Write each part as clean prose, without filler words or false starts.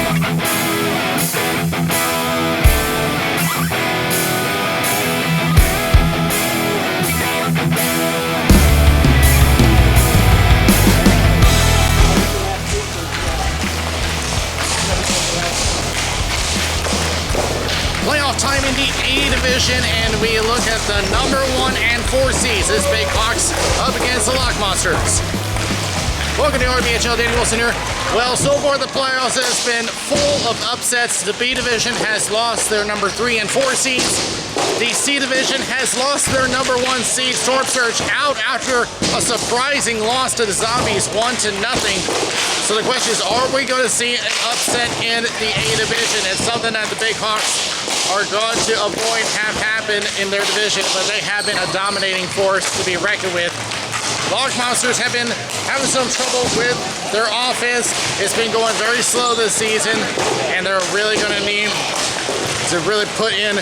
Playoff time in the A division, and we look at the number 1 and 4 seeds. This Big Hawks up against the Lock Monsters. Welcome to RBHL, Danny Wilson here. Well, so far the playoffs has been full of upsets. The B division has lost their number 3 and 4 seeds. The C division has lost their number 1 seed, Storm Surge, out after a surprising loss to the Zombies, 1-0. So the question is, are we going to see an upset in the A division? It's something that the Big Hawks are going to avoid have happen in their division, but they have been a dominating force to be reckoned with. Lock Monsters have been having some trouble with their offense. It's been going very slow this season, and they're really going to need to really put in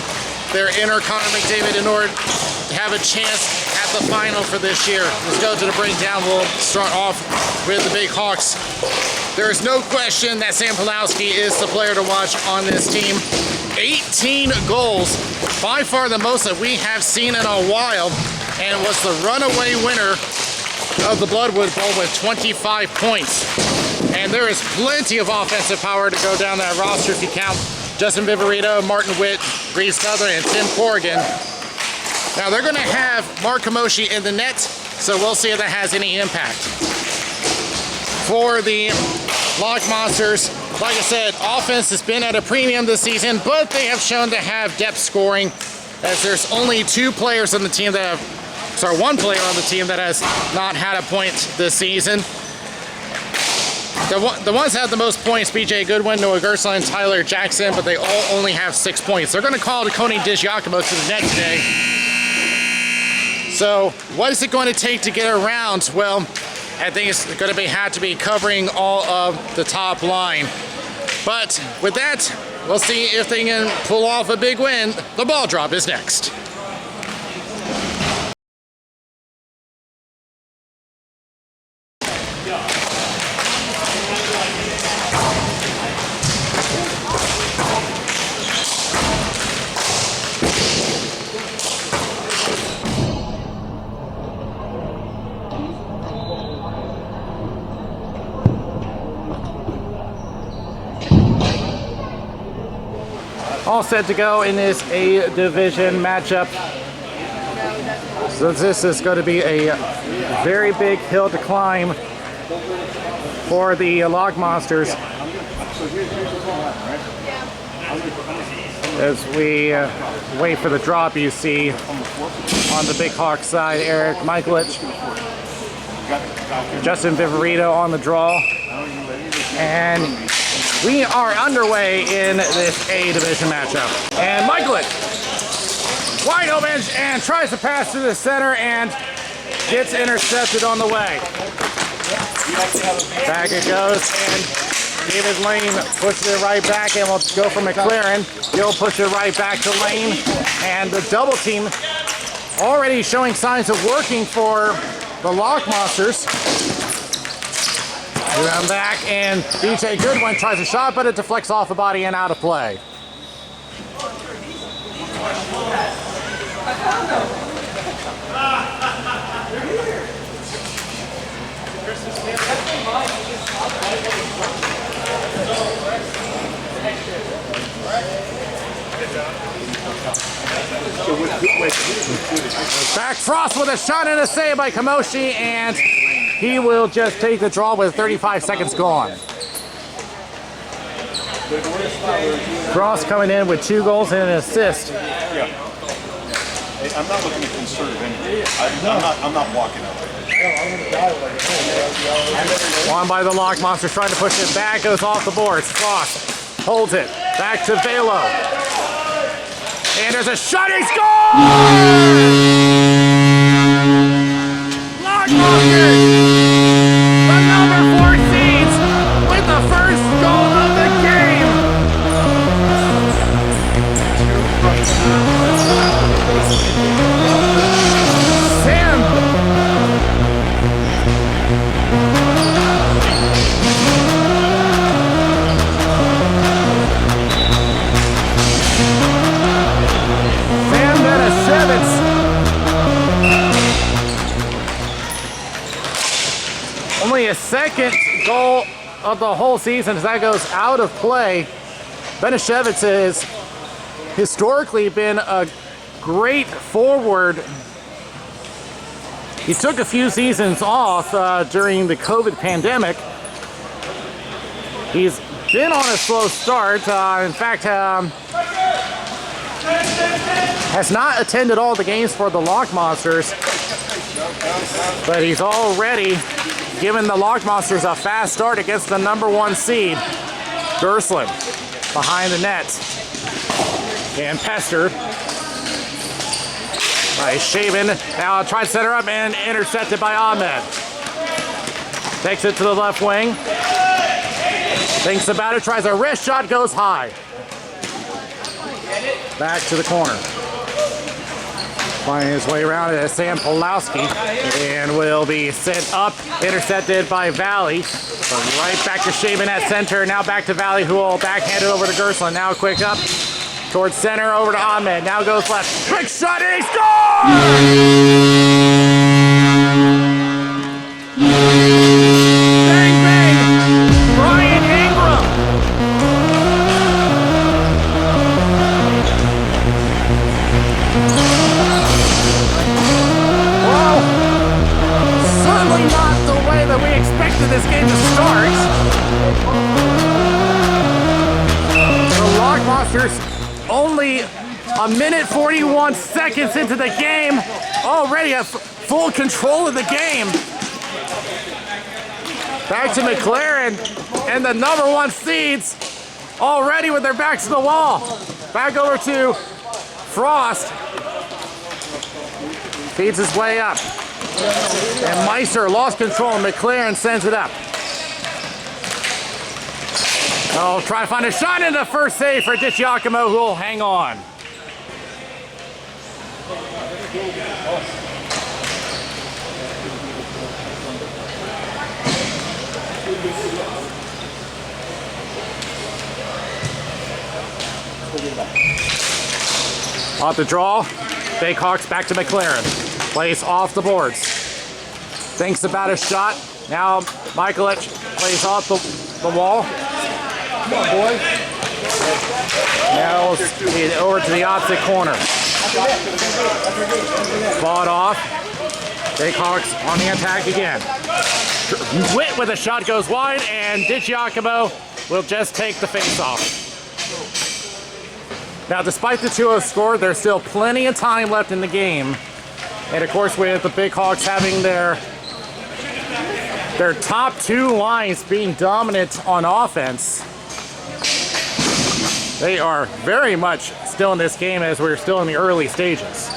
their inner Connor McDavid in order to have a chance at the final for this year. Let's go to the breakdown. We'll start off with the Big Hawks. There is no question that Sam Pulowski is the player to watch on this team. 18 goals, by far the most that we have seen in a while, and was the runaway winner of the Bloodwood Bowl with 25 points. And there is plenty of offensive power to go down that roster if you count Justin Viverito, Martin Witt, Reese Souther, and Tim Corrigan. Now they're going to have Mark Kamoshi in the net, so we'll see if that has any impact. For the Lock Monsters, like I said, offense has been at a premium this season, but they have shown to have depth scoring, as there's only 2 players on the team that have, sorry, 1 player on the team that has not had a point this season. The ones that have the most points, BJ Goodwin, Noah Gersler, and Tyler Jackson, but they all only have 6 points. They're going to call Tony DiGiacomo to the net today. So what is it going to take to get around? Well, I think it's going to have to be covering all of the top line. But with that, we'll see if they can pull off a big win. The ball drop is next. All set to go in this A division matchup. So this is going to be a very big hill to climb for the Lock Monsters. As we wait for the drop, you see on the Big Hawk side, Eric Michaelich, Justin Viverito on the draw, and we are underway in this A division matchup. And Michaelich, wide open, and tries to pass to the center and gets intercepted on the way. Back it goes, and David Lane pushes it right back, and we'll go for McLaren. He'll push it right back to Lane, and the double team already showing signs of working for the Lock Monsters. I'm back, and BJ Goodwin tries a shot, but it deflects off the body and out of play. Back Frost with a shot and a save by Kamoshi, and he will just take the draw with 35 seconds gone. Frost coming in with 2 goals and an assist. Yeah. I'm not looking to conserve anything. I'm not walking out. Won by the Lock Monsters, trying to push it back, goes off the boards. Frost holds it, back to Velo. And there's a shot, he scores! Lock Monsters, the number 4 seeds, with the first goal of the game. Sam. second goal of the whole season as that goes out of play. Benishevitz has historically been a great forward. He took a few seasons off during the COVID pandemic. He's been on a slow start. In fact, has not attended all the games for the Lock Monsters, but he's already given the Lock Monsters a fast start against the #1 seed, Gersland, behind the net. And pestered by Shaven. Now tries to set her up and intercepted by Ahmed. Takes it to the left wing. Thinks about it, tries a wrist shot, goes high. Back to the corner. Finding his way around it is Sam Pulowski and will be sent up, intercepted by Valley. But right back to Shaven at center. Now back to Valley, who will backhand it over to Gersland. Now quick up towards center, over to Ahmed. Now goes left. Quick shot and he scores! Bang, bang! Brian Ingram! Well, certainly not the way that we expected this game to start. The Lock Monsters only a minute 41 seconds into the game already have full control of the game. Back to McLaren and the #1 seeds already with their backs to the wall. Back over to Frost. Feeds his way up. And Meister lost control and McLaren sends it up. Oh, try to find a shot in the first save for DiGiacomo, who will hang on. Off the draw, Bayhawks back to McLaren. Plays off the boards. Thinks about a shot. Now Michaelich plays off the wall. Come on, boy. Now over to the opposite corner. Fought off. Bayhawks on the attack again. Witt with a shot goes wide, and DiGiacomo will just take the face-off. Now, despite the 2-0 score, there's still plenty of time left in the game. And of course, with the Big Hawks having their top two lines being dominant on offense, they are very much still in this game as we're still in the early stages.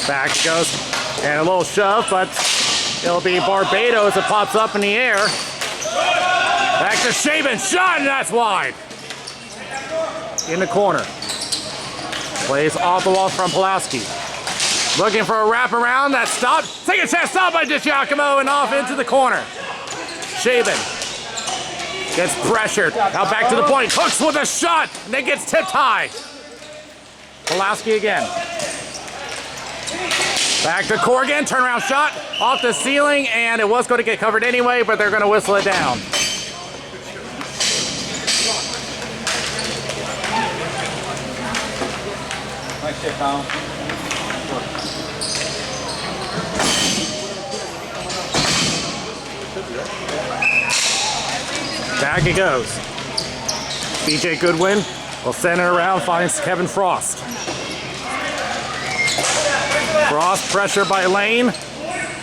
Back it goes, and a little shove, but it'll be Barbados that pops up in the air. Back to Shaven, shot, and that's wide. In the corner. Plays off the wall from Pulaski. Looking for a wraparound, that stopped. Second chance stop by DiGiacomo and off into the corner. Shaven gets pressured. Now back to the point. Hooks with a shot, and then gets tipped high. Pulaski again. Back to Corrigan, turnaround shot off the ceiling, and it was going to get covered anyway, but they're going to whistle it down. Nice hit, Colin. Back it goes. BJ Goodwin will send it around, finds Kevin Frost. Frost pressure by Lane,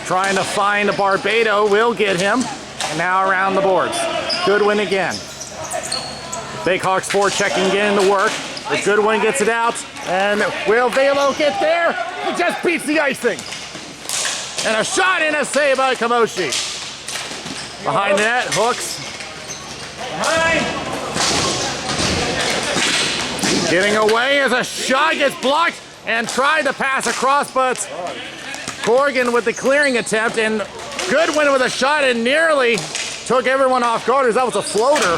trying to find a Barbado, will get him, and now around the boards. Goodwin again. Bayhawks forechecking in to work. But Goodwin gets it out, and will Velo get there? He just beats the icing. And a shot and a save by Kamoshi. Behind the net, Hooks. Behind. Getting away as a shot gets blocked and tried to pass across, but Corrigan with the clearing attempt, and Goodwin with a shot and nearly took everyone off guard as that was a floater.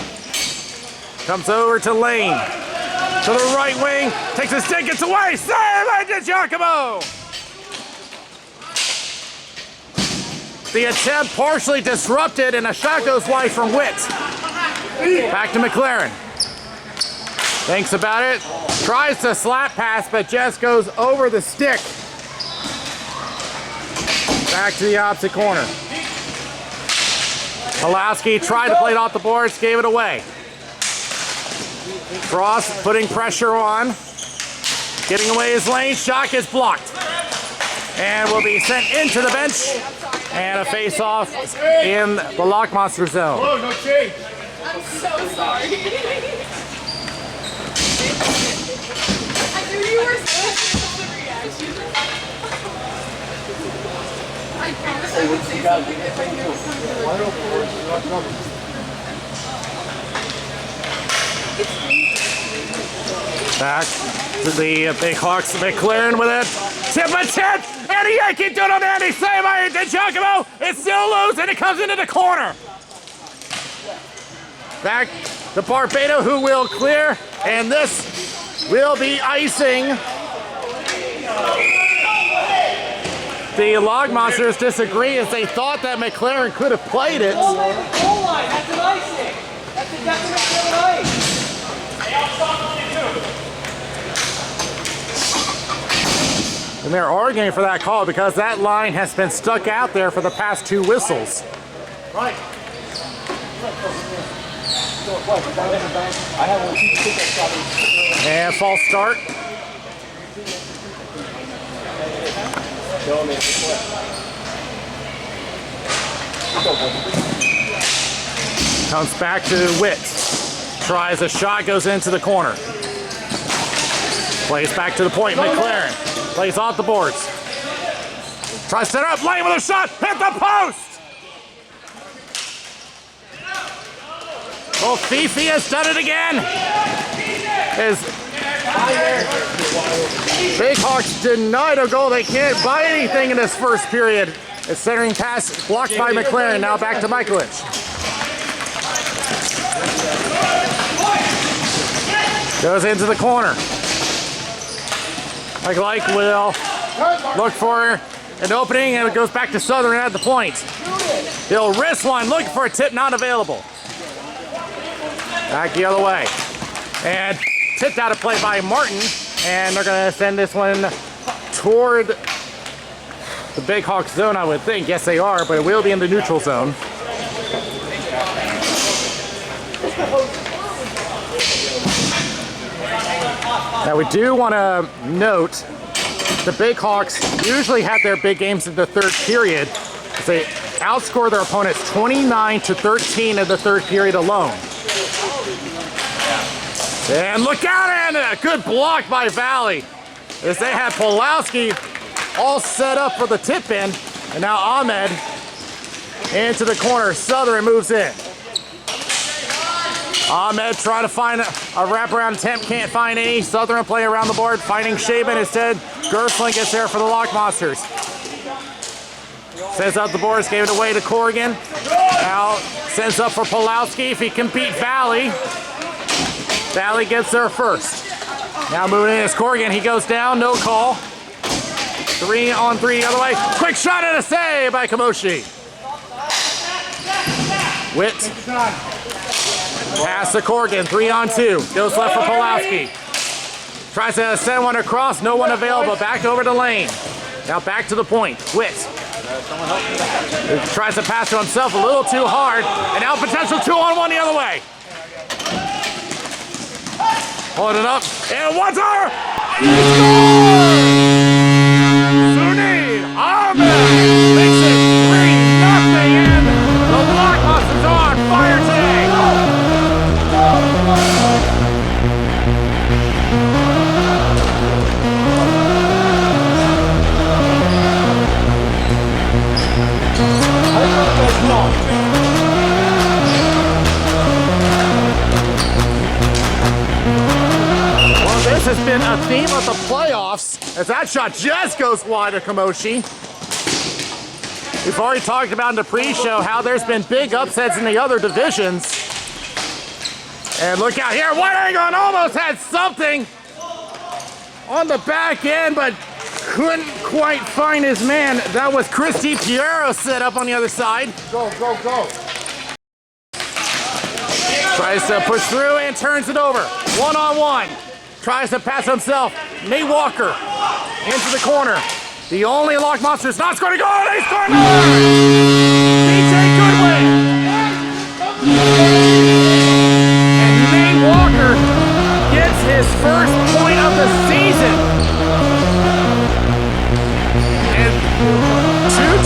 Comes over to Lane. To the right wing, takes a stick, gets away, save by DiGiacomo! The attempt partially disrupted and a shot goes wide from Witt. Back to McLaren. Thinks about it, tries to slap pass, but just goes over the stick. Back to the opposite corner. Pulowski tried to play it off the boards, gave it away. Frost putting pressure on, getting away his lane, shot gets blocked. And will be sent into the bench, and a face-off in the Lock Monster zone. Oh, no change. I'm so sorry. I knew you were supposed to the reaction. I promise I would say something if I knew it was coming. Back to the Big Hawks. McLaren with it. Tip a tip! And a Yankee doodle dandy save by DiGiacomo. It's still loose and it comes into the corner. Back to Barbado, who will clear, and this will be icing. The Log Monsters disagree as they thought that McLaren could have played it. Goal line, that's an icing. That's a definition of an ice. And they're arguing for that call because that line has been stuck out there for the past 2 whistles. Right. And false start. Comes back to Witt. Tries a shot, goes into the corner. Plays back to the point, McLaren. Plays off the boards. Tries to set up, lane with a shot, hit the post! Well, Fifi has done it again. As Big Hawks denied a goal. They can't buy anything in this first period. A centering pass blocked by McLaren. Now back to Michaelich. Goes into the corner. Mike will look for an opening, and it goes back to Southern at the point. He'll wrist one, looking for a tip, not available. Back the other way. And tipped out of play by Martin, and they're going to send this one toward the Big Hawk zone, I would think. Yes, they are, but it will be in the neutral zone. Now, we do want to note the Big Hawks usually have their big games in the third period. They outscore their opponents 29-13 in the third period alone. And look out, and a good block by Valley as they have Pulowski all set up for the tip in, and now Ahmed into the corner. Southern moves in. Ahmed trying to find a wraparound attempt, can't find any. Southern play around the board, finding Shaban instead. Gersling gets there for the Lock Monsters. Sends out the boards, gave it away to Corrigan. Now sends up for Pulowski if he can beat Valley. Valley gets there first. Now moving in is Corrigan. He goes down, no call. 3-on-3 the other way. Quick shot and a save by Kamoshi. Witt. Pass to Corrigan, 3-on-2. Goes left for Pulowski. Tries to send one across, no one available. Back over to lane. Now back to the point. Witt. Tries to pass to himself a little too hard. And now potential 2-on-1 the other way. Pulling it up. And what's our? Sunni Ahmed makes it 3-0. And the Lock Monsters are on fire today. Well, this has been a theme of the playoffs as that shot just goes wide of Kamoshi. We've already talked about in the pre-show how there's been big upsets in the other divisions. And look out here, Whitehagen almost had something on the back end, but couldn't quite find his man. That was Christy Piero set up on the other side. Go, go, go. Tries to push through and turns it over. One-on-one. Tries to pass himself. Nate Walker into the corner. The only lock monster is not scoring a goal. They score another! DJ Goodwin. And Nate Walker gets his first point of the season. And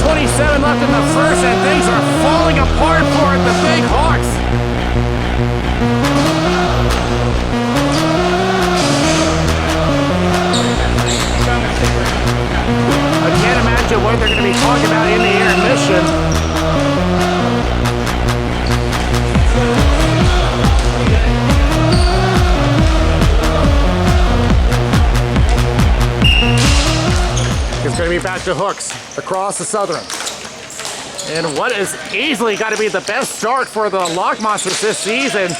2:27 left in the first, and things are falling apart for the Big Hawks. I can't imagine what they're going to be talking about in the intermission. It's going to be back to Hooks across the Southern. And what is easily got to be the best start for the Lock Monsters this season.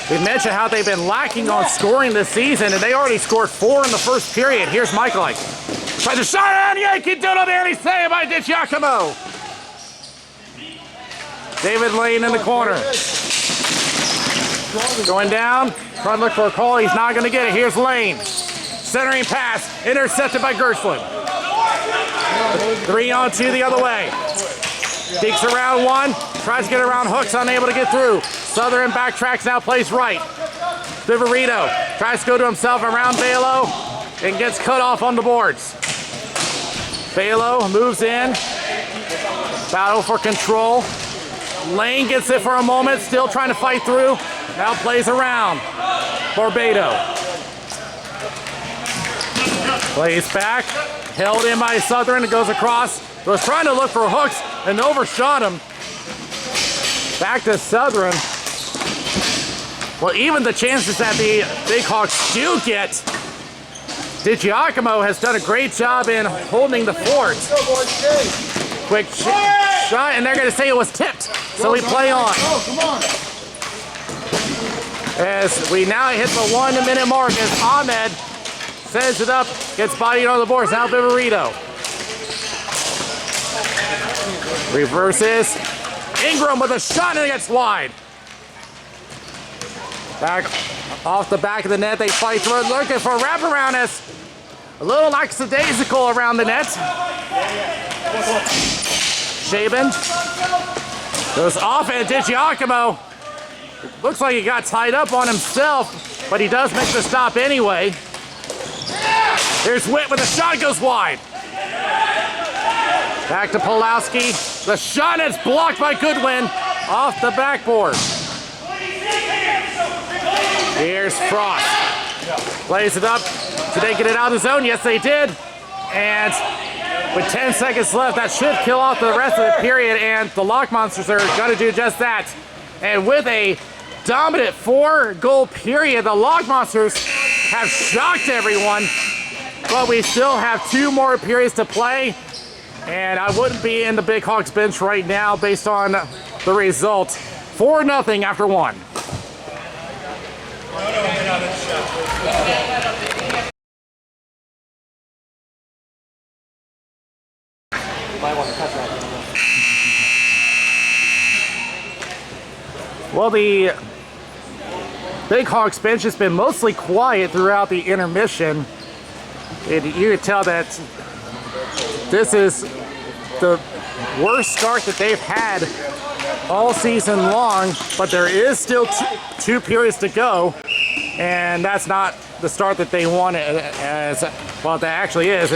We mentioned how they've been lacking on scoring this season, and they already scored 4 in the first period. Here's Michael. Tries to shot on Yankee Doodle, nearly saved by DiGiacomo. David Lane in the corner. Going down, trying to look for a call. He's not going to get it. Here's Lane. Centering pass, intercepted by Gershwin. 3-on-2 the other way. Peeks around one, tries to get around Hooks, unable to get through. Southern backtracks now, plays right. Viverito tries to go to himself around Balo and gets cut off on the boards. Balo moves in. Battle for control. Lane gets it for a moment, still trying to fight through. Now plays around. Barbato. Plays back. Held in by Southern. It goes across. Was trying to look for Hooks and overshot him. Back to Southern. Well, even the chances that the Big Hawks do get, DiGiacomo has done a great job in holding the fort. Quick shot, and they're going to say it was tipped. So we play on. As we now hit the 1-minute mark as Ahmed sends it up, gets bodied on the boards. Now Viverito. Reverses. Ingram with a shot and it gets wide. Back off the back of the net. They fight through it, looking for a wraparound as a little lackadaisical around the net. Shaban goes off and DiGiacomo looks like he got tied up on himself, but he does make the stop anyway. There's Witt with a shot, goes wide. Back to Pulowski. The shot is blocked by Goodwin off the backboard. Here's Frost. Plays it up. Did they get it out of the zone? Yes, they did. And with 10 seconds left, that should kill off the rest of the period, and the Lock Monsters are going to do just that. And with a dominant 4-goal period, the Lock Monsters have shocked everyone, but we still have 2 more periods to play, and I wouldn't be in the Big Hawks bench right now based on the result. 4-0 after 1. Well, the Big Hawks bench has been mostly quiet throughout the intermission. You can tell that this is the worst start that they've had all season long, but there is still 2 periods to go, and that's not the start that they wanted. As well, that actually is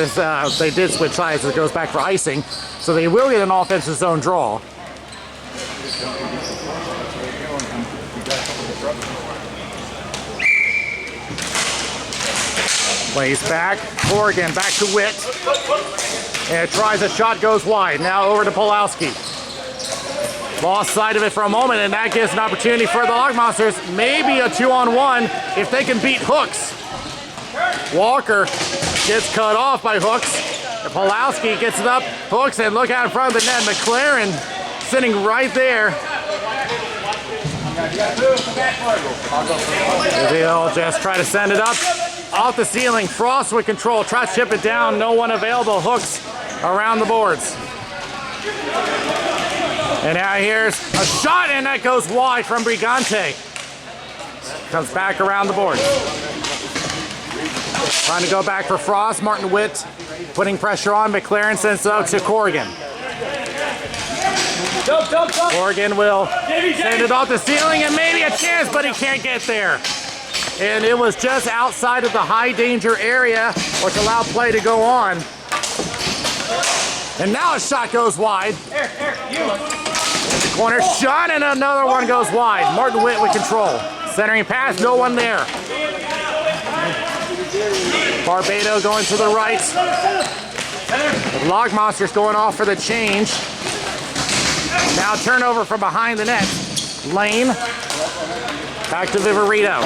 they did switch sides. It goes back for icing, so they will get an offensive zone draw. Plays back, Corrigan back to Witt, and tries a shot, goes wide. Now over to Pulowski. Lost sight of it for a moment, and that gives an opportunity for the Lock Monsters, maybe a 2-on-1 if they can beat Hooks. Walker gets cut off by Hooks. And Pulowski gets it up, Hooks, and look out in front of the net. McLaren sitting right there. They'll just try to send it up off the ceiling. Frost with control. Try to chip it down. No one available. Hooks around the boards. And now here's a shot, and that goes wide from Brigante. Comes back around the board. Trying to go back for Frost. Martin Witt putting pressure on. McLaren sends it out to Corrigan. Corrigan will send it off the ceiling, and maybe a chance, but he can't get there. And it was just outside of the high danger area, which allowed play to go on. And now a shot goes wide. Corner shot, and another one goes wide. Martin Witt with control. Centering pass, no one there. Barbado going to the right. The Log Monsters going off for the change. Now turnover from behind the net. Lane. Back to Viverito.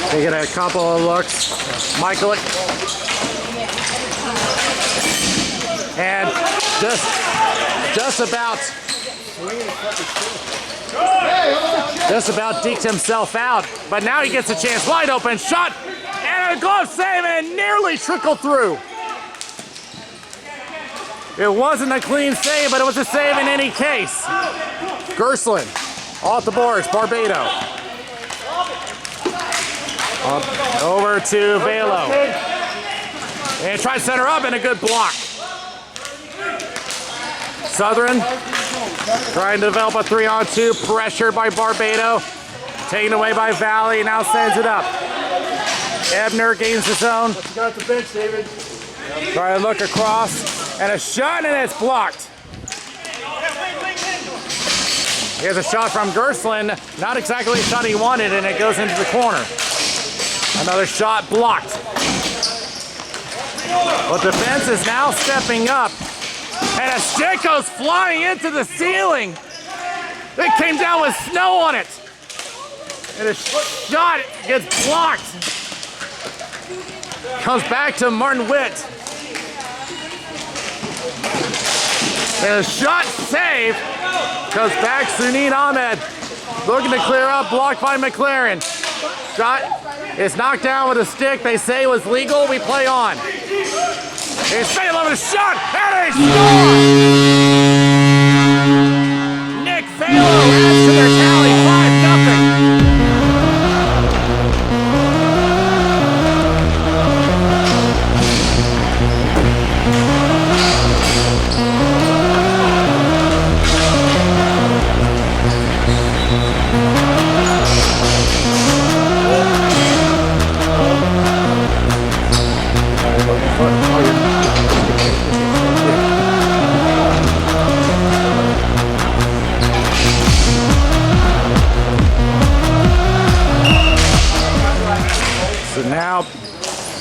Taking a couple of looks. Michael. And just about deked himself out, but now he gets a chance. Wide open shot, and a glove save, and nearly trickled through. It wasn't a clean save, but it was a save in any case. Gerslin off the boards. Barbado over to Velo, and tries to center up, and a good block. Southern trying to develop a 3-on-2, pressure by Barbado, taken away by Valley, now sends it up. Ebner gains his own. What you got at the bench, David? Trying to look across, and a shot, and it's blocked. Here's a shot from Gerslin, not exactly the shot he wanted, and it goes into the corner. Another shot blocked. But defense is now stepping up. And a stick goes flying into the ceiling. It came down with snow on it. And a shot gets blocked. Comes back to Martin Witt. And a shot save comes back Sunit Ahmed. Looking to clear up, blocked by McLaren. Shot is knocked down with a stick. They say it was legal. We play on. It's Salem with a shot, and a score! Nick Falo adds to their tally, 5-0. So now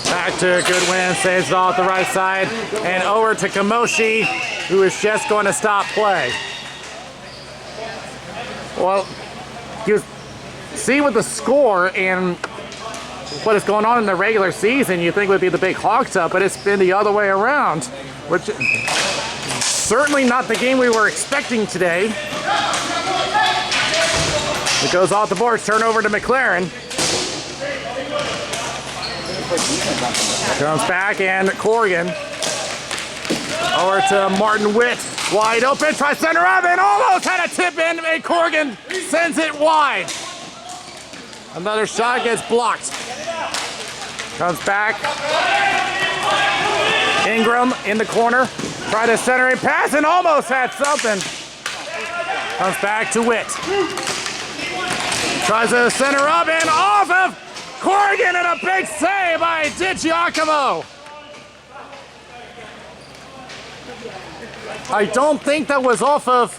back to Goodwin, saves it off the right side, and over to Kamoshi, who is just going to stop play. Well, you see with the score and what is going on in the regular season, you think would be the big Hawks up, but it's been the other way around, which certainly not the game we were expecting today. It goes off the boards, turnover to McLaren. Comes back, and Corrigan over to Martin Witt. Wide open, tries center up, and almost had a tip in, and Corrigan sends it wide. Another shot gets blocked. Comes back. Ingram in the corner. Try to center and pass, and almost had something. Comes back to Witt. Tries to center up, and off of Corrigan, and a big save by DiGiacomo. I don't think that was off of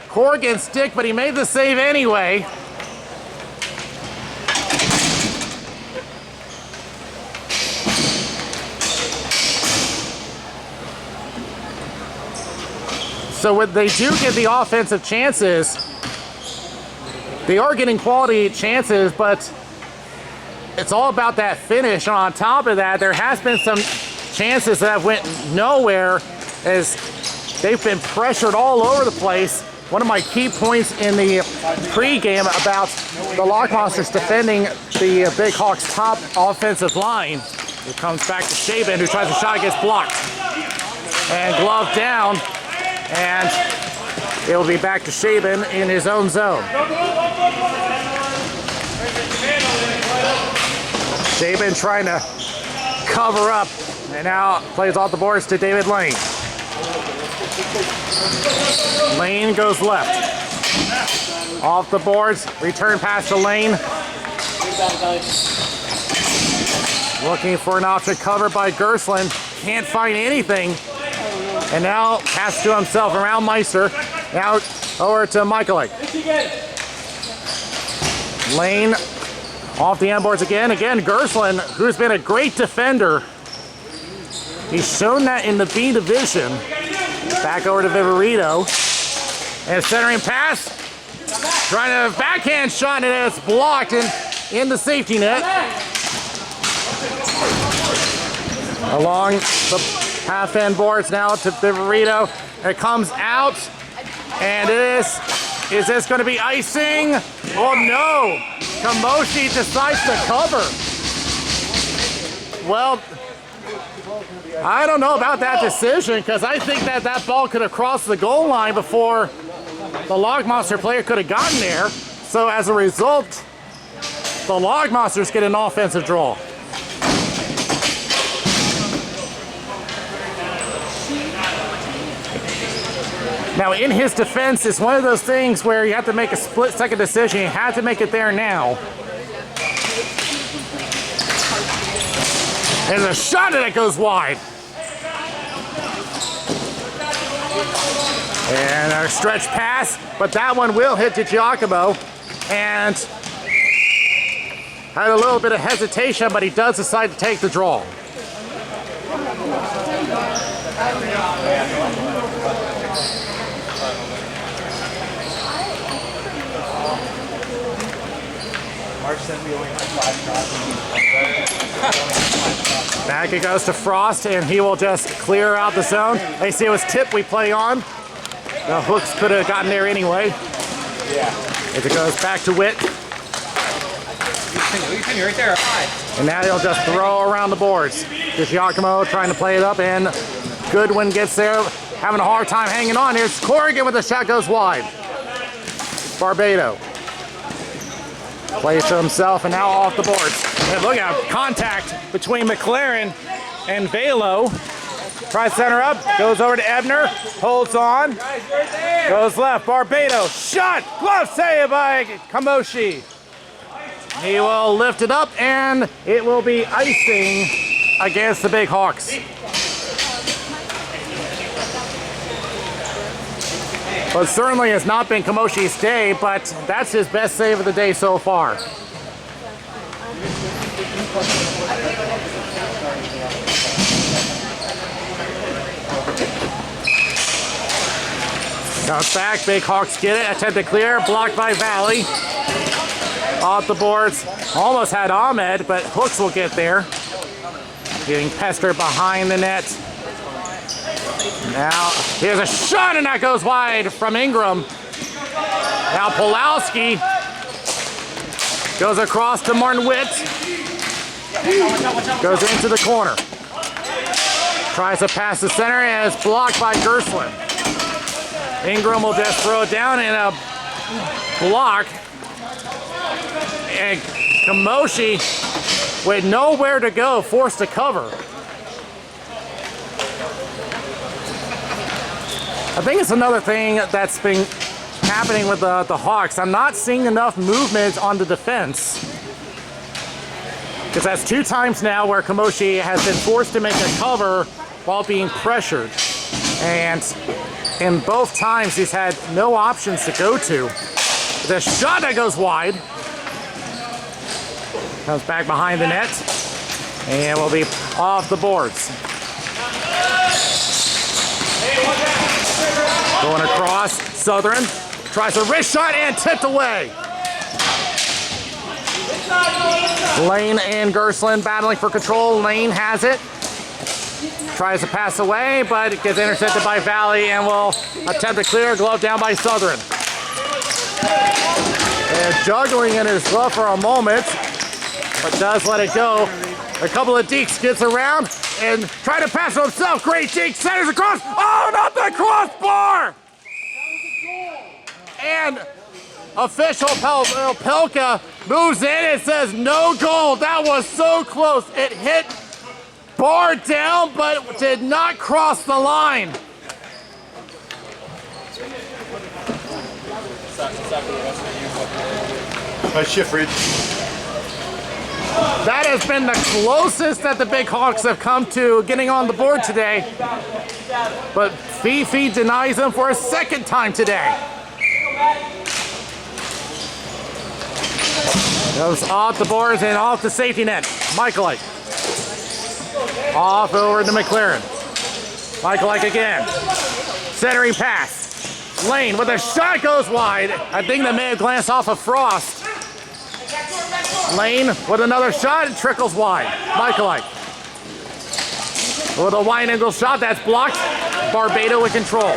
Corrigan's stick, but he made the save anyway. So when they do get the offensive chances, they are getting quality chances, but it's all about that finish. And on top of that, there has been some chances that went nowhere as they've been pressured all over the place one of my key points in the pregame about the Lock Monsters defending the Big Hawks' top offensive line. It comes back to Shaban, who tries a shot, gets blocked. And glove down, and it will be back to Shaban in his own zone. Shaban trying to cover up, and now plays off the boards to David Lane. Lane goes left. Off the boards, return pass to Lane. Looking for an option covered by Gerslin. Can't find anything. And now pass to himself around Meister. Now over to Michaelek. Lane off the end boards again. Again, Gerslin, who's been a great defender. He's shown that in the B division. Back over to Viverito. And centering pass. Trying to backhand shot, and it's blocked in the safety net. Along the half end boards now to Viverito. It comes out. And is this going to be icing? Oh no! Kamoshi decides to cover. Well, I don't know about that decision, because I think that ball could have crossed the goal line before the Log Monster player could have gotten there. So as a result, the Log Monsters get an offensive draw. Now, in his defense, it's one of those things where you have to make a split-second decision. You have to make it there now. There's a shot and it goes wide. And a stretch pass, but that one will hit to Giacomo. And had a little bit of hesitation, but he does decide to take the draw. Back it goes to Frost, and he will just clear out the zone. They see it was tip we play on. The hooks could have gotten there anyway. As it goes back to Witt. Right there. And now he'll just throw around the boards. Just Giacomo trying to play it up, and Goodwin gets there, having a hard time hanging on. Here's Corrigan with the shot, goes wide. Barbado plays to himself, and now off the boards. And look out, contact between McLaren and Velo. Tries center up, goes over to Ebner, holds on, goes left, Barbado, shot, glove save by Kamoshi. He will lift it up, and it will be icing against the Big Hawks. But certainly has not been Kamoshi's day, but that's his best save of the day so far. Comes back, Big Hawks get it, attempt to clear, blocked by Valley. Off the boards, almost had Ahmed, but Hooks will get there. Getting pestered behind the net. Now, here's a shot, and that goes wide from Ingram. Now Pulowski goes across to Martin Witt. Goes into the corner. Tries to pass the center, and it's blocked by Gerslin. Ingram will just throw it down in a block. And Kamoshi, with nowhere to go, forced to cover. I think it's another thing that's been happening with the Hawks. I'm not seeing enough movement on the defense. Because that's 2 times now where Kamoshi has been forced to make a cover while being pressured. And in both times, he's had no options to go to. The shot that goes wide. Comes back behind the net. And will be off the boards. Going across, Southern tries a wrist shot and tipped away. Lane and Gerslin battling for control. Lane has it. tries to pass away, but it gets intercepted by Valley and will attempt to clear. Glove down by Southern. And juggling in his glove for a moment, but does let it go. A couple of dekes gets around and try to pass it himself. Great deke, centers across. Oh, not the crossbar! And official Pelka moves in and says no goal. That was so close. It hit bar down, but did not cross the line. Nice shift, Reed. That has been the closest that the Big Hawks have come to getting on the board today. But Fifi denies them for a second time today. Goes off the boards and off the safety net. Michaelite. Off over to McLaren. Michaelite again. Centering pass. Lane with a shot goes wide. I think that may have glanced off of Frost. Lane with another shot and trickles wide. Michaelite. With a wide angle shot that's blocked. Barbado with control.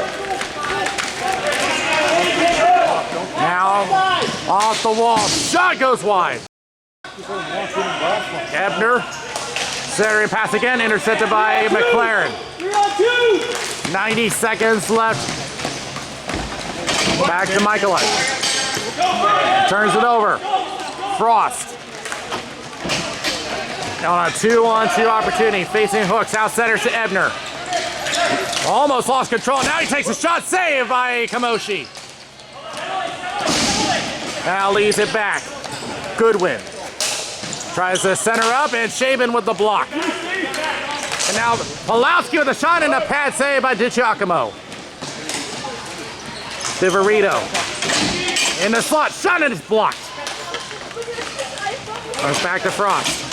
Now off the wall. Shot goes wide. Ebner. Centering pass again. Intercepted by McLaren. 90 seconds left. Back to Michaelite. Turns it over. Frost. On a 2-on-2 opportunity. Facing hooks. Out centers to Ebner. Almost lost control. Now he takes a shot. Saved by Kamoshi. Now leaves it back. Goodwin. Tries to center up and Shaban with the block. And now Pulowski with a shot and a pad save by DiGiacomo. Viverito in the slot, shot and it's blocked. Goes back to Frost.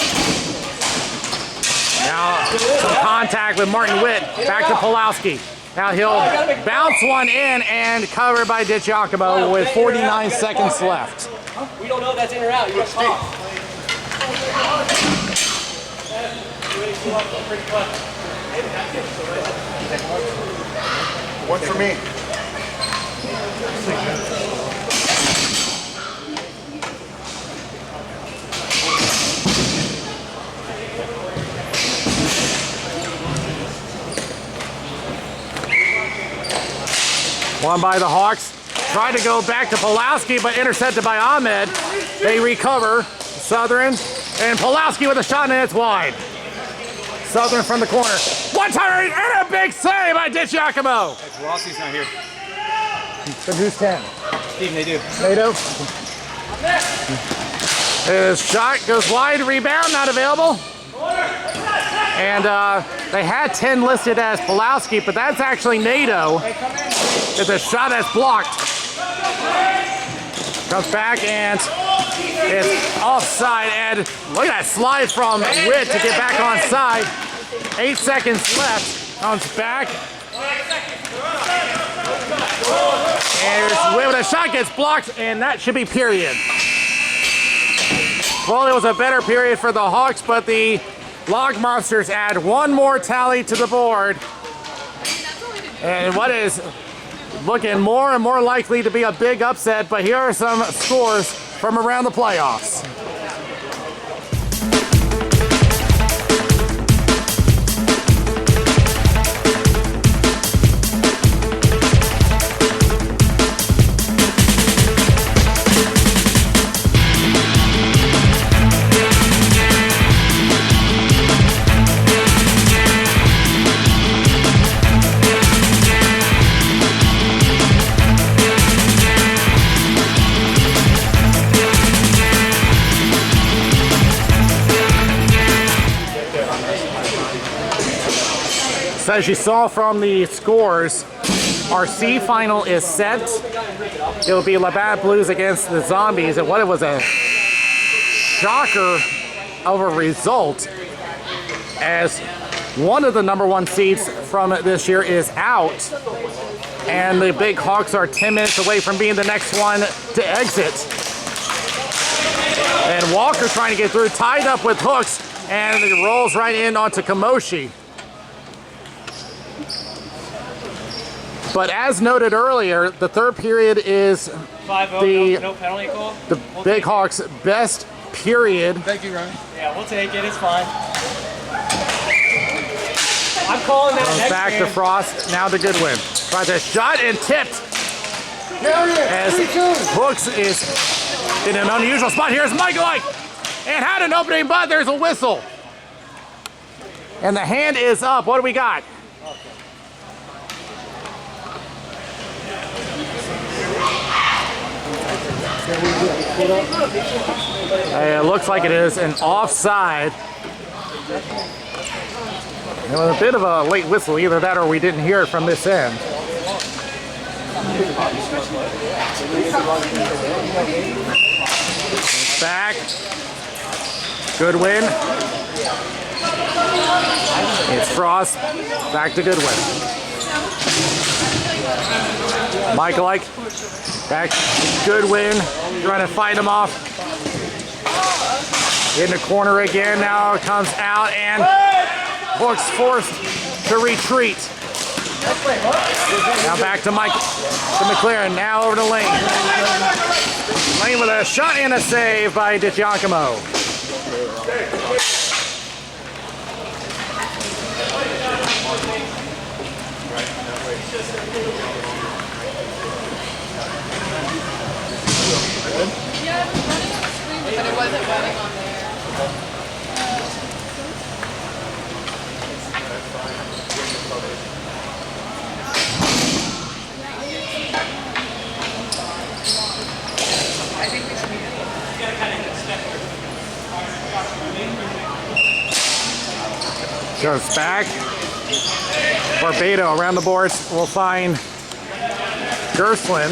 Now some contact with Martin Witt, back to Pulowski. Now he'll bounce one in and covered by DiGiacomo with 49 seconds left. We don't know if that's in or out. You got to One for me. One by the Hawks. Tried to go back to Pulowski, but intercepted by Ahmed. They recover. Southern and Pulowski with a shot and it's wide. Southern from the corner. One time and a big save by DiGiacomo. Rossi's not here. Then who's 10? Steven, they do. They do. His shot goes wide. Rebound not available. And they had 10 listed as Pulowski, but that's actually NATO. It's a shot that's blocked. Comes back and it's offside. And look at that slide from Witt to get back on side. 8 seconds left. Comes back. And Witt with a shot gets blocked, and that should be period. Well, it was a better period for the Hawks, but the Log Monsters add one more tally to the board. And what is looking more and more likely to be a big upset, but here are some scores from around the playoffs. So as you saw from the scores, our C final is set. It'll be Labatt Blues against the Zombies, and what it was a shocker of a result, as one of the number one seeds from this year is out, and the Big Hawks are 10 minutes away from being the next one to exit. And Walker trying to get through, tied up with hooks, and it rolls right in onto Kamoshi. But as noted earlier, the third period is 5-0, no penalty call. the Big Hawks' best period. Thank you, Ryan. Yeah, we'll take it. It's fine. I'm calling that next Back to game. Frost, now to Goodwin. Tries a shot and tipped. As Hooks is in an unusual spot. Here's Michael Ike. And had an opening, but there's a whistle. And the hand is up. What do we got? It looks like it is an offside. It was a bit of a late whistle, either that or we didn't hear it from this end. Back. Goodwin. It's Frost. Back to Goodwin. Michael Ike. Back to Goodwin. Trying to fight him off. In the corner again. Now it comes out and Hooks forced to retreat. Now back to McLaren. Now over to Lane. Lane with a shot and a save by DiGiacomo. Yeah, it was running on the screen, but it wasn't running on there. I think we should be Goes back. Barbado around the boards. We'll find Gerslin.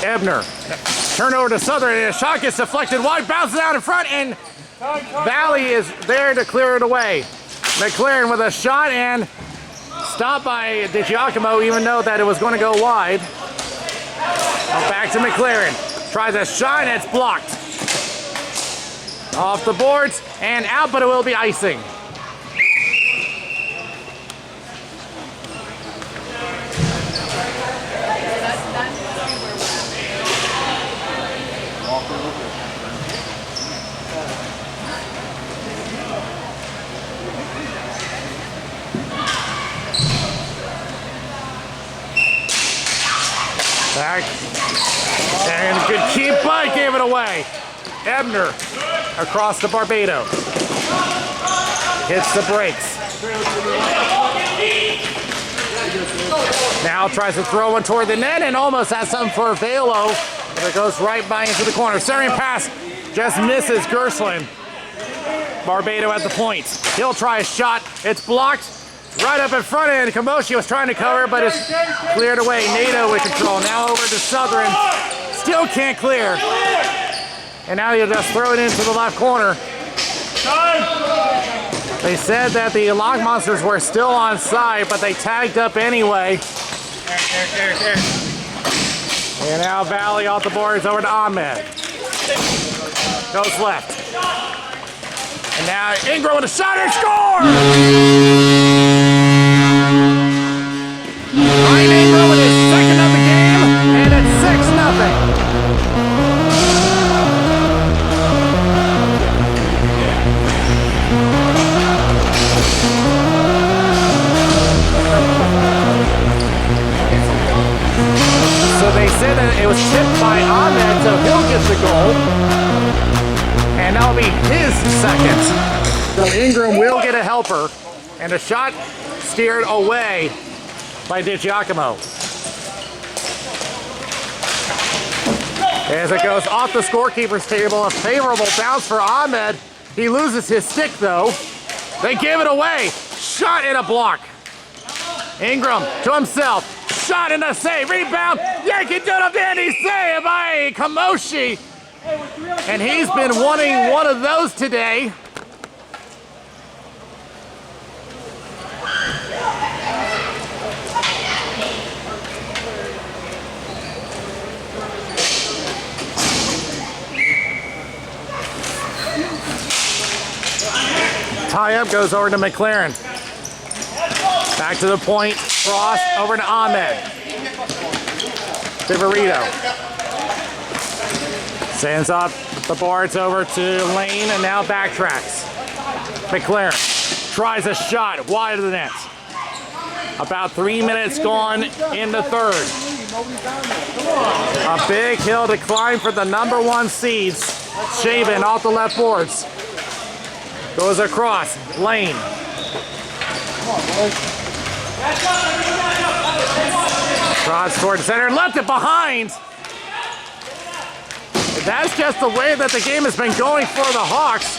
Ebner. Turn over to Southern, and a shot gets deflected wide, bounces out in front, and Valley is there to clear it away. McLaren with a shot and stopped by DiGiacomo, even though that it was going to go wide. Now back to McLaren. Tries a shot and it's blocked. Off the boards and out, but it will be icing. Back. And good keep, but gave it away. Ebner across the Barbado. Hits the brakes. Now tries to throw one toward the net and almost has something for Velo, but it goes right by into the corner. Serving pass just misses Gerslin. Barbado at the point. He'll try a shot. It's blocked. Right up in front end, Kamoshi was trying to cover, but it's cleared away. NATO with control. Now over to Southern. Still can't clear. And now he'll just throw it into the left corner. They said that the Lock Monsters were still on side, but they tagged up anyway. And now Valley off the boards over to Ahmed. Goes left. And now Ingram with a shot and score! Ryan Ingram with his second of the game, and it's 6-0. So they said that it was tipped by Ahmed, so he'll get the goal. And that'll be his second. So Ingram will get a helper, and a shot steered away by DiGiacomo. As it goes off the scorekeeper's table, a favorable bounce for Ahmed. He loses his stick though. They give it away. Shot and a block. Ingram to himself. Shot and a save. Rebound. Yankee did a dandy save by Kamoshi. And he's been wanting one of those today. Tie up goes over to McLaren. Back to the point. Cross over to Ahmed. To Burrito. Sends up the boards over to Lane and now backtracks. McLaren tries a shot wide of the net. About 3 minutes gone in the third. A big hill to climb for the number 1 seeds. Shaven off the left boards. Goes across. Lane. Cross toward center. Left it behind. That's just the way that the game has been going for the Hawks.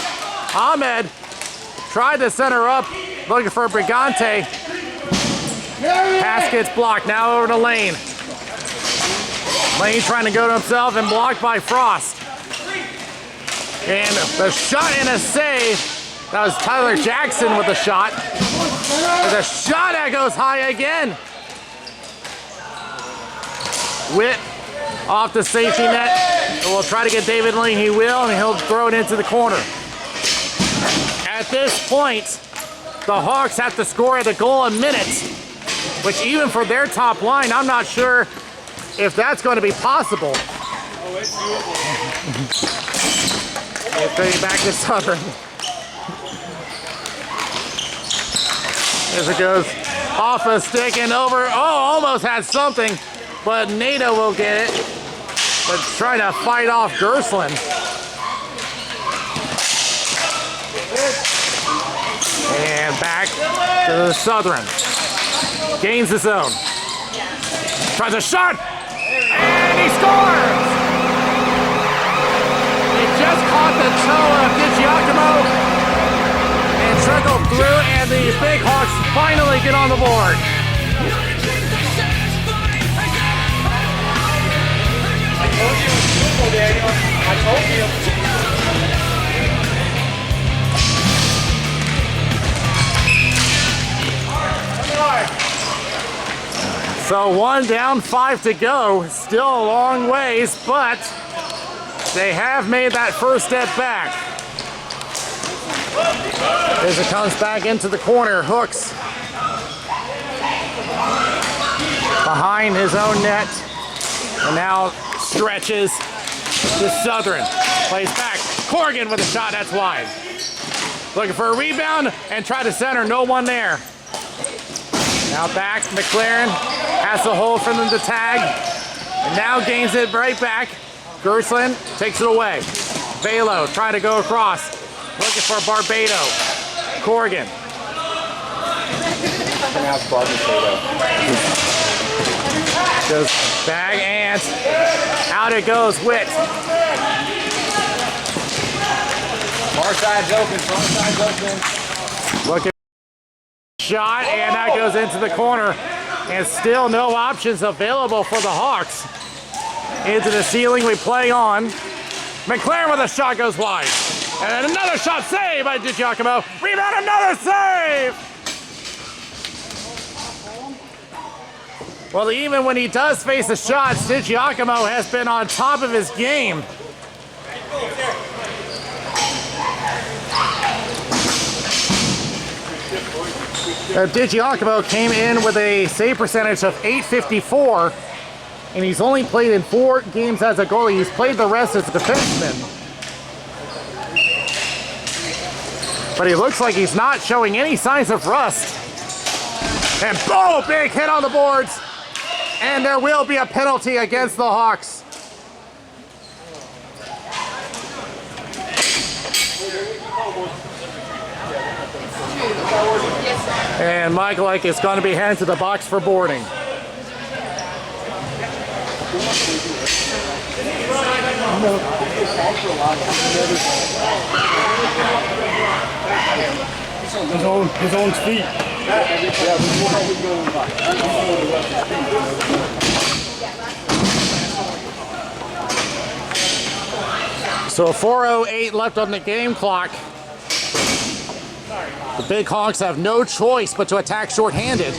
Ahmed tried to center up, looking for Brigante. Pass gets blocked. Now over to Lane. Lane trying to go to himself and blocked by Frost. And the shot and a save. That was Tyler Jackson with the shot. There's a shot that goes high again. Witt off the safety net. We'll try to get David Lane. He will, and he'll throw it into the corner. At this point, the Hawks have to score the goal a minute, which even for their top line, I'm not sure if that's going to be possible. It's going back to Southern. As it goes off a stick and over. Oh, almost had something, but Nato will get it. But trying to fight off Gerstlin. And back to the Southern. Gains his own. Tries a shot. And he scores! He just caught the toe of DiGiacomo and trickled through, and the Big Hawks finally get on the board. I told you it was beautiful, Daniel. I told you. So 1 down, 5 to go. Still a long ways, but they have made that first step back. As it comes back into the corner, Hooks behind his own net, and now stretches to Southern. Plays back. Corrigan with a shot, that's wide. Looking for a rebound and try to center, no one there. Now back, McLaren has to hold for them to tag, and now gains it right back. Gerstlin takes it away. Velo trying to go across, looking for Barbado. Corrigan. Goes back and out it goes. Witt. Far side's open, far side's open. Looking shot, and that goes into the corner. And still no options available for the Hawks. Into the ceiling we play on. McLaren with a shot goes wide. And another shot saved by DiGiacomo. Rebound, another save! Well, even when he does face the shots, DiGiacomo has been on top of his game. DiGiacomo came in with a save percentage of .854, and he's only played in 4 games as a goalie. He's played the rest as a defenseman. But he looks like he's not showing any signs of rust. And boom, big hit on the boards. And there will be a penalty against the Hawks. And Michael Ike is going to be heading to the box for boarding. His own feet. So 4:08 left on the game clock. The Big Hawks have no choice but to attack shorthanded.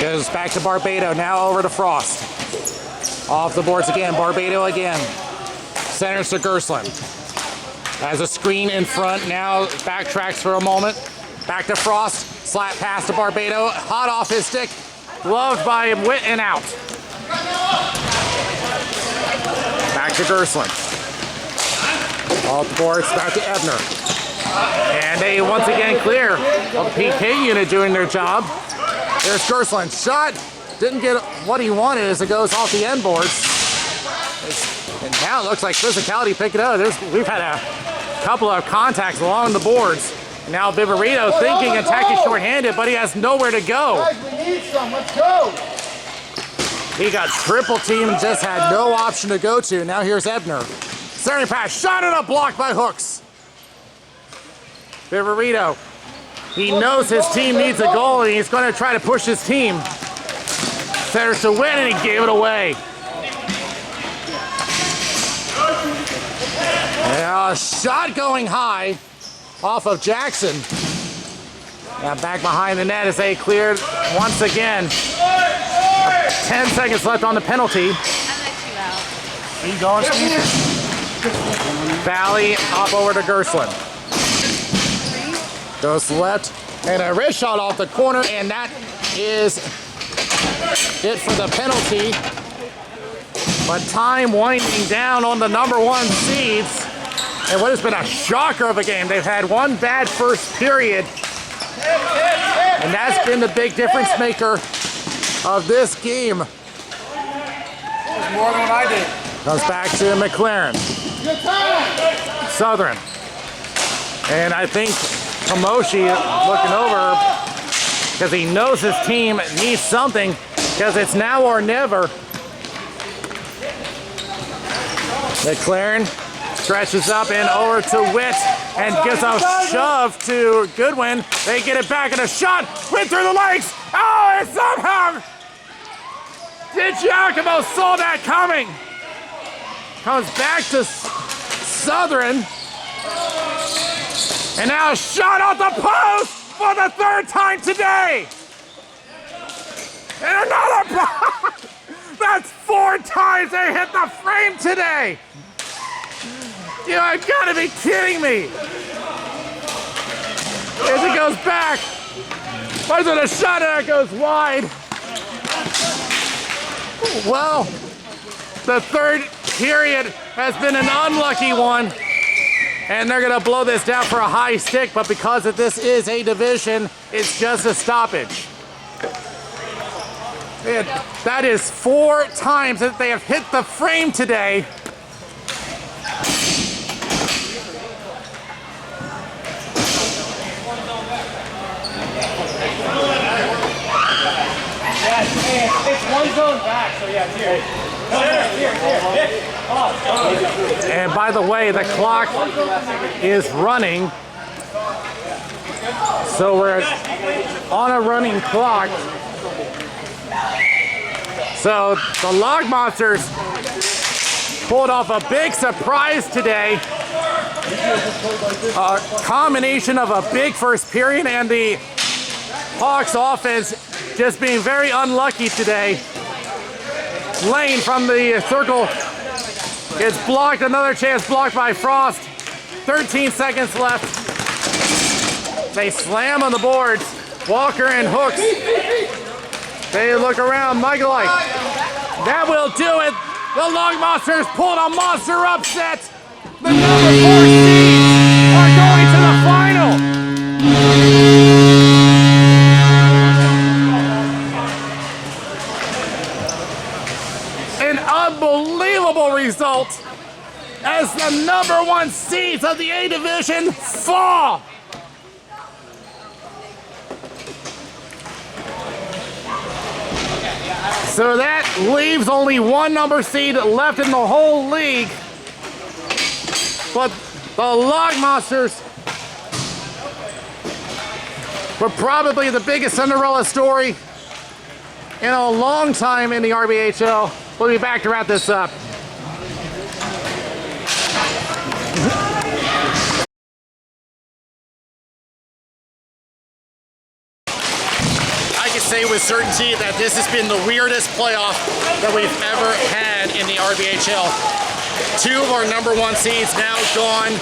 Goes back to Barbado, now over to Frost. Off the boards again, Barbado again. Centers to Gerstlin. Has a screen in front, now backtracks for a moment. Back to Frost, slap pass to Barbado, hot off his stick, gloved by Witt and out. Back to Gerslin. Off the boards, back to Ebner. And they once again clear. Well, the PK unit doing their job. There's Gerslin, shot, didn't get what he wanted as it goes off the end boards. And now it looks like physicality picked it up. We've had a couple of contacts along the boards. Now Viverito thinking attacking shorthanded, but he has nowhere to go. Guys, we need some. Let's go. He got triple teamed, just had no option to go to. Now here's Ebner. Centering pass, shot and a block by Hooks. Viverito, he knows his team needs a goal and he's going to try to push his team. Centers to win and he gave it away. And a shot going high off of Jackson. Now back behind the net as they cleared once again. 10 seconds left on the penalty. I Are you going, Steve? Valley up over to Gerslin. Goes left and a wrist shot off the corner, and that is it for the penalty. But time winding down on the number 1 seeds. And what has been a shocker of a game. They've had one bad first period. And that's been the big difference maker of this game. More than what I did. Comes back to McLaren. Southern. And I think Tomoshi looking over because he knows his team needs something because it's now or never. McLaren stretches up and over to Witt and gives a shove to Goodwin. They get it back and a shot. Witt through the legs. Oh, and somehow DiGiacomo saw that coming. Comes back to Southern. And now a shot off the post for the 3rd time today. And another block. That's 4 times they hit the frame today. You gotta be kidding me. As it goes back. Was it a shot and it goes wide? Well, the 3rd period has been an unlucky one. And they're gonna blow this down for a high stick, but because this is a division, it's just a stoppage. That is 4 times that they have hit the frame today. It's one zone back, so yeah, it's here. And by the way, the clock is running. So we're on a running clock. So the Log Monsters pulled off a big surprise today. A combination of a big first period and the Hawks offense just being very unlucky today. Lane from the circle gets blocked. Another chance blocked by Frost. 13 seconds left. They slam on the boards. Walker and Hooks. They look around. Michaelite. That will do it. The Log Monsters pulled a monster upset. The number 4 seeds are going to the final. An unbelievable result as the number 1 seeds of the A Division fall. So that leaves only 1 number seed left in the whole league. But the Log Monsters were probably the biggest Cinderella story in a long time in the RBHL. We'll be back to wrap this up. I can say with certainty that this has been the weirdest playoff that we've ever had in the RBHL. 2 of our number 1 seeds now gone.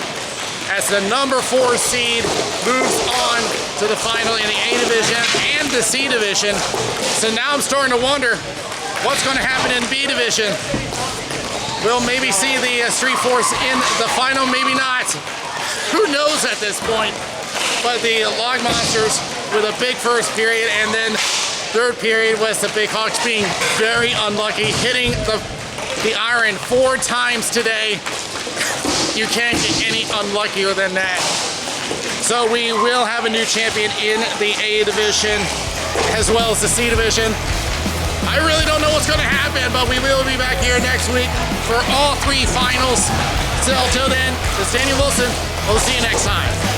as the number 4 seed moves on to the final in the A division and the C division. So now I'm starting to wonder what's going to happen in B division. We'll maybe see the Street Force in the final, maybe not. Who knows at this point? But the Log Monsters with a big first period, and then third period was the Big Hawks being very unlucky, hitting the iron 4 times today. You can't get any unluckier than that. So we will have a new champion in the A division as well as the C division. I really don't know what's going to happen, but we will be back here next week for all 3 finals. So until then, this is Daniel Wilson. We'll see you next time.